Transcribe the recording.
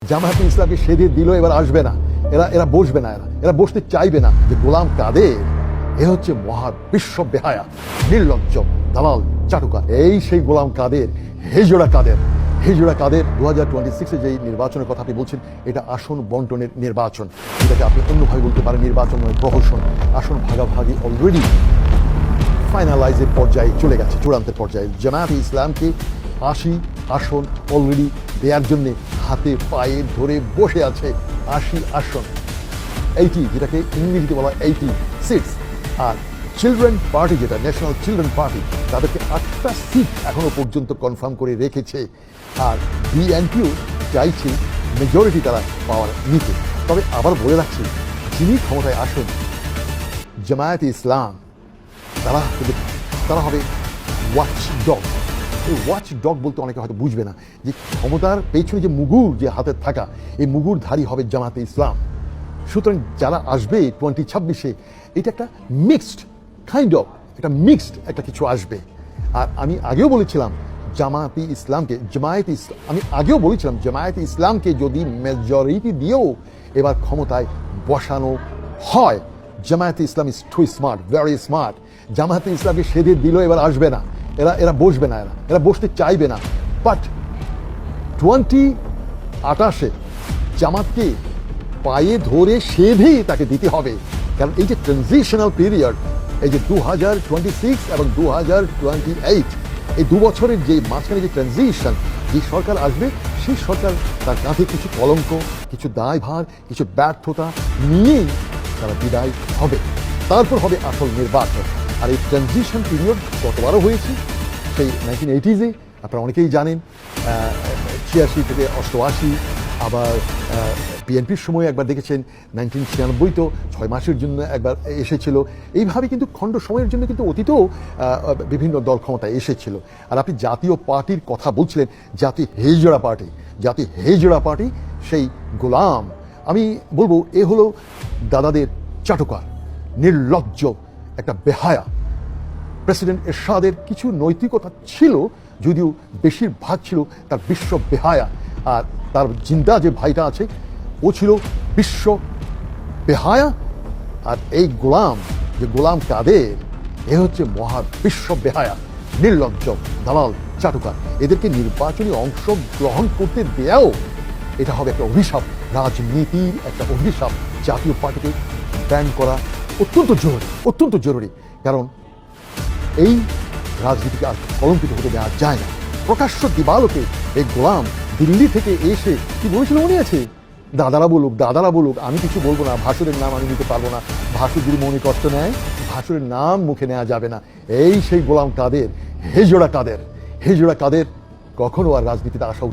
জামায়াতে ইসলামকে সেদে দিল, এবার আসবে না, এরা বসবে না, এরা বসতে চাইবে না। যে গোলাম কাদের, এ হচ্ছে মহা বিশ্ব বেহায়া, নির্লজ্জ, দালাল, চাটুকার। এই সেই গোলাম কাদের, হেজড়া কাদের। 2026-এ যেই নির্বাচনের কথা আপনি বলছেন, এটা আসন বন্টনের নির্বাচন। এটাকে আপনি অন্যভাবে বলতে পারেন নির্বাচন নয়, প্রহসন। আসন ভাগাভাগি অলরেডি ফাইনালাইজের পর্যায়ে চলে গেছে, চূড়ান্তের পর্যায়ে। জামায়াতে ইসলামকে 80 আসন অলরেডি দেওয়ার জন্য হাতে পায়ে ধরে বসে আছে 80 আসন, 80, যেটাকে ইংরেজিতে বলা 80 সিটস। আর চিলড্রেন পার্টি, যেটা ন্যাশনাল চিলড্রেন পার্টি, তাদেরকে 8টা সিট এখনো পর্যন্ত কনফার্ম করে রেখেছে। আর বিএনপিও চাইছে মেজরিটি তারা পাওয়ার নিতে। তবে আবার বলে রাখছি, যিনি ক্ষমতায় আসেন, জামায়াতে ইসলাম, তারা হবে ওয়াচ ডগ। এই ওয়াচ ডগ বলতে অনেকে হয়তো বুঝবে না যে ক্ষমতার পেছনে যে মুগুর যে হাতে থাকা, এই মুগুরধারী হবে জামায়াতে ইসলাম। সুতরাং যারা আসবে 2026-এ, এটা একটা মিক্সড কাইন্ড অফ, একটা মিক্সড একটা কিছু আসবে। আর আমি আগেও বলেছিলাম জামায়াতে ইসলামকে যদি মেজরিটি দিয়েও এবার ক্ষমতায় বসানো হয়, Jamaate Islam is too smart, very smart. Jamaate ইসলামকে সেদে দিল, এবার আসবে না, এরা বসবে না, এরা বসতে চাইবে না। বাট 2028-এ জামাতকে পায়ে ধরে সেধেই তাকে দিতে হবে। কারণ এই যে ট্রানজিশনাল পিরিয়ড, এই যে 2026 এবং 2028, এই 2 বছরের যে মাঝখানে যে ট্রানজিশন, যে সরকার আসবে, সেই সরকার তার কাঁধে কিছু কলঙ্ক, কিছু দায়ভার, কিছু ব্যর্থতা নিয়েই তারা বিদায় হবে। তারপর হবে আসল নির্বাচন। আর এই ট্রানজিশন পিরিয়ড গতবারও হয়েছে, সেই 1980-এ, আপনারা অনেকেই জানেন, 86 থেকে 88, আবার বিএনপির সময় একবার দেখেছেন 1996, তো 6 মাসের জন্য একবার এসেছিল। এইভাবে কিন্তু খণ্ড সময়ের জন্য কিন্তু অতীতেও বিভিন্ন দল ক্ষমতায় এসেছিল। আর আপনি জাতীয় পার্টির কথা বলছিলেন, জাতীয় হেজড়া পার্টি, সেই গোলাম, আমি বলবো এ হলো দাদাদের চাটুকার, নির্লজ্জ একটা বেহায়া। প্রেসিডেন্ট এরশাদের কিছু নৈতিকতা ছিল, যদিও বেশিরভাগ ছিল তার বিশ্ব বেহায়া। আর তার জিন্দা যে ভাইটা আছে, ও ছিল বিশ্ব বেহায়া। আর এই গোলাম কাদের, এ হচ্ছে মহা বিশ্ব বেহায়া, নির্লজ্জ, দালাল, চাটুকার। এদেরকে নির্বাচনী অংশ গ্রহণ করতে দেয়াও এটা হবে একটা অভিশাপ, রাজনীতির একটা অভিশাপ। জাতীয় পার্টিকে ব্যান করা অত্যন্ত জরুরি। কারণ এই রাজনীতিকে আর কলঙ্কিত হতে দেওয়া যায় না। প্রকাশ্য দিবালোকে এই গোলাম দিল্লি থেকে এসে কি বলেছিল মনে আছে? দাদারা বলুক, আমি কিছু বলবো না, ভাসুরের নাম আমি নিতে পারবো না। ভাসুর যদি মনে কষ্ট নেয়, ভাসুরের নাম মুখে নেওয়া যাবে না। এই সেই গোলাম কাদের, হেজড়া কাদের, কখনো আর রাজনীতিতে আসা